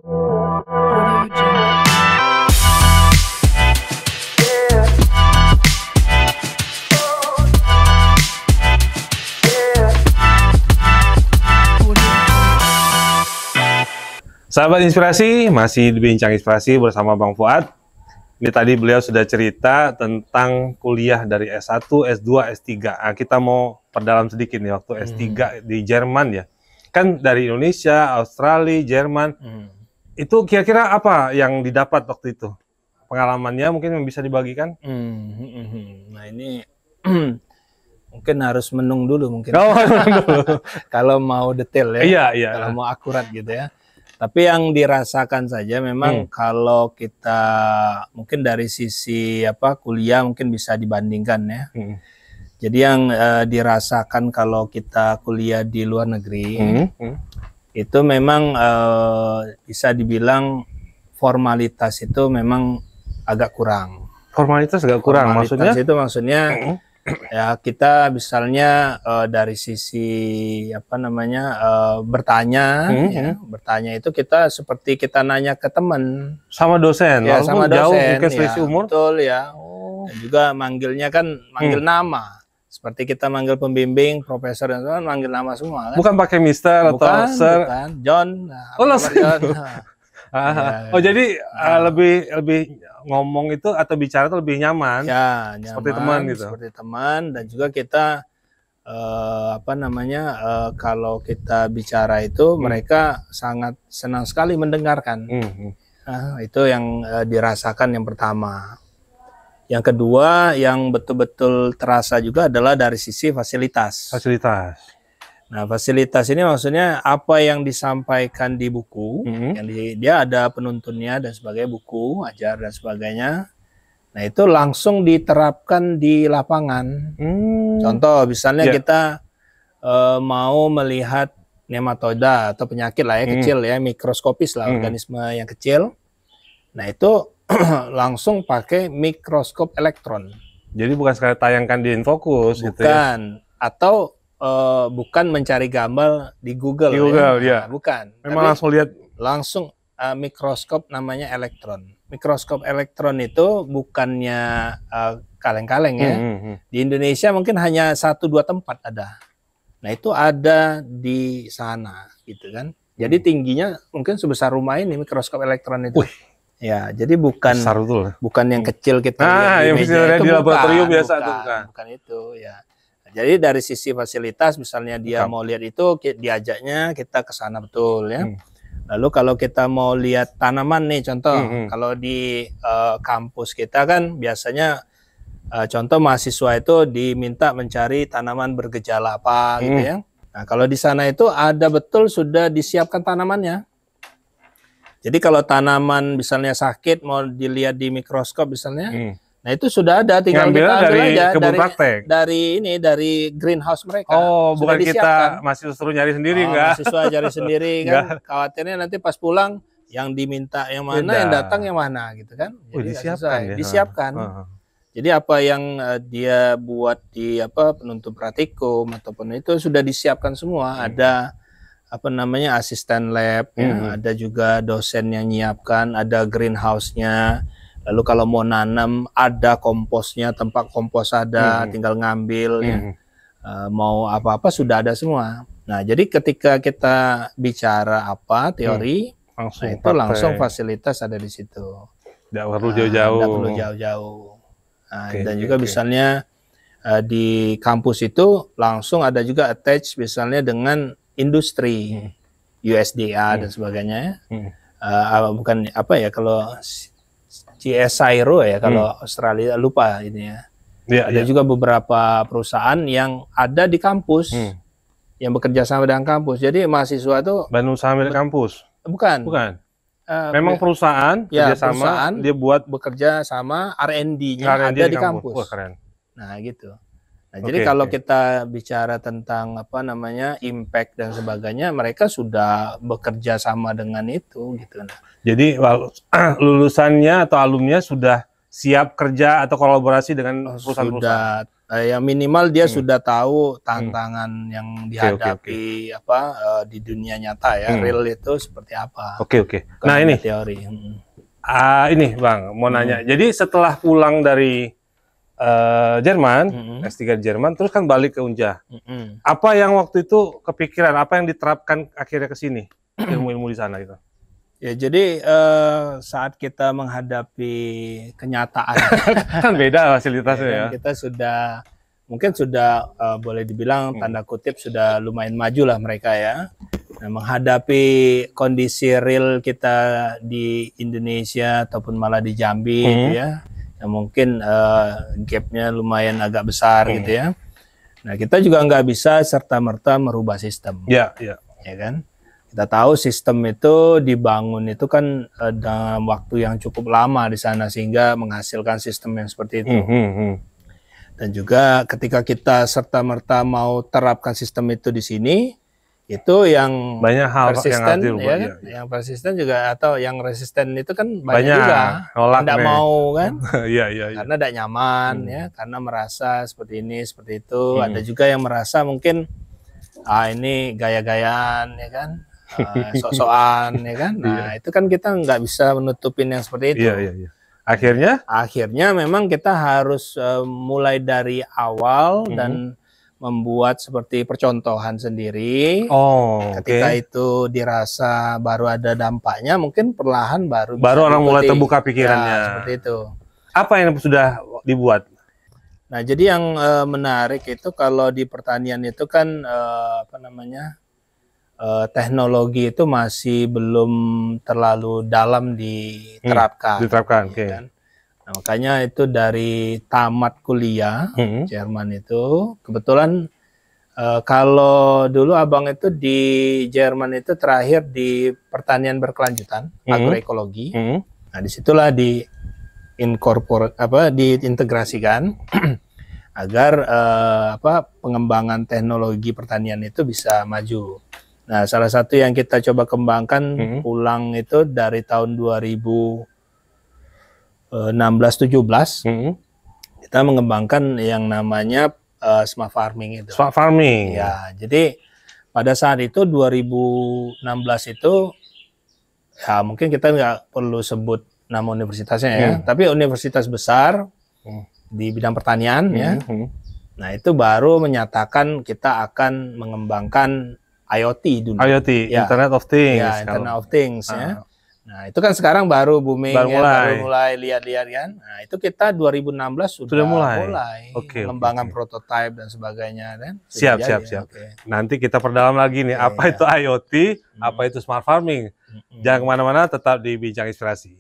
Audio Jungle. Sahabat Inspirasi, masih di Bincang Inspirasi bersama Bang Fuad. Ini tadi beliau sudah cerita tentang kuliah dari S1, S2, S3. Nah, kita mau perdalam sedikit nih waktu S3 di Jerman ya. Kan dari Indonesia, Australia, Jerman. Itu kira-kira apa yang didapat waktu itu? Pengalamannya mungkin yang bisa dibagikan? Nah ini mungkin harus menung dulu mungkin. Oh, Kalau mau detail ya. Iya, iya. Kalau mau akurat gitu ya. Tapi yang dirasakan saja memang kalau kita mungkin dari sisi kuliah mungkin bisa dibandingkan ya. Jadi yang dirasakan kalau kita kuliah di luar negeri itu memang bisa dibilang formalitas itu memang agak kurang. Formalitas agak kurang, Formalitas itu maksudnya ya kita misalnya dari sisi bertanya, bertanya itu kita seperti kita nanya ke teman, sama dosen, ya sama dosen, jauh mungkin selisih ya, umur. betul ya. Dan juga manggilnya kan manggil nama, seperti kita manggil pembimbing, profesor dan teman manggil nama semua. Kan? Bukan pakai Mister atau Sir, bukan. John. Nah, John. Ya, oh jadi lebih ngomong itu atau bicara itu lebih nyaman, ya, seperti teman gitu. Seperti teman, dan juga kita kalau kita bicara itu mereka sangat senang sekali mendengarkan. Itu yang dirasakan yang pertama. Yang kedua yang betul-betul terasa juga adalah dari sisi fasilitas. Nah, fasilitas ini maksudnya apa yang disampaikan di buku, yang dia ada penuntunnya dan sebagainya, buku, ajar dan sebagainya. Nah, itu langsung diterapkan di lapangan. Contoh, misalnya kita mau melihat nematoda atau penyakit lah ya, kecil ya, mikroskopis lah, organisme yang kecil. Nah, itu langsung pakai mikroskop elektron. Jadi bukan sekali tayangkan di Infocus gitu ya? Bukan, atau bukan mencari gambar di Google, ya? Bukan. Memang langsung lihat, langsung mikroskop namanya elektron. Mikroskop elektron itu bukannya kaleng-kaleng ya. Di Indonesia mungkin hanya 1-2 tempat ada. Nah itu ada di sana gitu kan. Jadi tingginya mungkin sebesar rumah ini mikroskop elektron itu. Ya, jadi bukan yang kecil kita lihat di meja itu, di laboratorium biasa bukan itu ya. Jadi dari sisi fasilitas misalnya dia mau lihat itu diajaknya kita ke sana betul ya. Lalu kalau kita mau lihat tanaman nih contoh, kalau di kampus kita kan biasanya contoh mahasiswa itu diminta mencari tanaman bergejala apa gitu ya. Nah, kalau di sana itu ada betul sudah disiapkan tanamannya. Jadi kalau tanaman misalnya sakit mau dilihat di mikroskop misalnya, nah itu sudah ada, tinggal kita ambil aja dari greenhouse mereka. Oh, bukan disiapkan. Kita masih suruh nyari sendiri enggak? Mahasiswa cari sendiri kan. Khawatirnya nanti pas pulang yang diminta yang mana, yang datang yang mana gitu kan. Jadi disiapkan. Jadi apa yang dia buat di penuntut praktikum ataupun itu sudah disiapkan semua. Ada asisten lab, ya, ada juga dosen yang nyiapkan, ada greenhouse-nya. Lalu kalau mau nanam ada komposnya, tempat kompos ada, tinggal ngambil ya. Mau apa-apa sudah ada semua. Nah, jadi ketika kita bicara teori, langsung fasilitas ada di situ. Tidak perlu jauh-jauh. Tidak perlu jauh-jauh. Nah, dan juga misalnya di kampus itu langsung ada juga attach misalnya dengan industri, USDA dan sebagainya. Bukan kalau CSIRO ya, kalau Australia lupa ini ya. Ada juga beberapa perusahaan yang ada di kampus, yang bekerja sama dengan kampus. Jadi mahasiswa itu Bandung usaha milik kampus? Bukan. Memang perusahaan kerjasama, dia buat bekerja sama R&D-nya ada di kampus. Wah, keren. Nah gitu. Nah, jadi kalau kita bicara tentang impact dan sebagainya, mereka sudah bekerja sama dengan itu gitu. Nah. Jadi lulusannya atau alumninya sudah siap kerja atau kolaborasi dengan perusahaan-perusahaan. Ya minimal dia sudah tahu tantangan yang dihadapi di dunia nyata ya, real itu seperti apa. Oke. Nah ini teori. Ini Bang, mau nanya. Jadi setelah pulang dari Jerman, S3 di Jerman, terus kan balik ke Unja. Apa yang waktu itu kepikiran, apa yang diterapkan akhirnya ke sini, ilmu-ilmu di sana gitu? Ya jadi saat kita menghadapi kenyataan kan beda fasilitasnya ya. Kita mungkin sudah boleh dibilang tanda kutip sudah lumayan maju lah mereka ya. Nah, menghadapi kondisi real kita di Indonesia ataupun malah di Jambi gitu ya. Yang mungkin gapnya lumayan agak besar gitu ya. Nah kita juga nggak bisa serta-merta merubah sistem. Ya kan? Kita tahu sistem itu dibangun itu kan dalam waktu yang cukup lama di sana sehingga menghasilkan sistem yang seperti itu. Dan juga ketika kita serta-merta mau terapkan sistem itu di sini, itu yang banyak hal persisten, yang ya, yang persisten juga atau yang resisten itu kan banyak juga tidak mau kan, karena tidak nyaman ya, karena merasa seperti ini seperti itu. Ada juga yang merasa mungkin ini gaya-gayaan ya kan. Sok-sokan ya kan. Nah, itu kan kita nggak bisa menutupin yang seperti itu. Akhirnya memang kita harus mulai dari awal dan membuat seperti percontohan sendiri. Ketika itu dirasa baru ada dampaknya, mungkin perlahan baru orang mulai terbuka pikirannya. Ya, seperti itu. Apa yang sudah dibuat? Nah, jadi yang menarik itu kalau di pertanian itu kan teknologi itu masih belum terlalu dalam diterapkan. Kan? Nah, makanya itu dari tamat kuliah Jerman itu kebetulan kalau dulu abang itu di Jerman itu terakhir di pertanian berkelanjutan agroekologi. Nah disitulah diintegrasikan agar pengembangan teknologi pertanian itu bisa maju. Nah, salah satu yang kita coba kembangkan pulang itu dari tahun 2016-17, kita mengembangkan yang namanya smart farming itu. Smart farming. Ya, jadi pada saat itu 2016 itu, ya mungkin kita nggak perlu sebut nama universitasnya ya, tapi universitas besar di bidang pertanian ya. Nah, itu baru menyatakan kita akan mengembangkan IoT dulu. IoT, ya. Internet of Things. Ya, Internet of Things ya. Nah, itu kan sekarang baru booming, baru mulai lihat-lihat kan. Nah, itu kita 2016 sudah mulai pengembangan prototipe dan sebagainya kan. Siap. Nanti kita perdalam lagi nih, apa itu IoT, apa itu smart farming. Jangan kemana-mana, tetap di Bincang Inspirasi.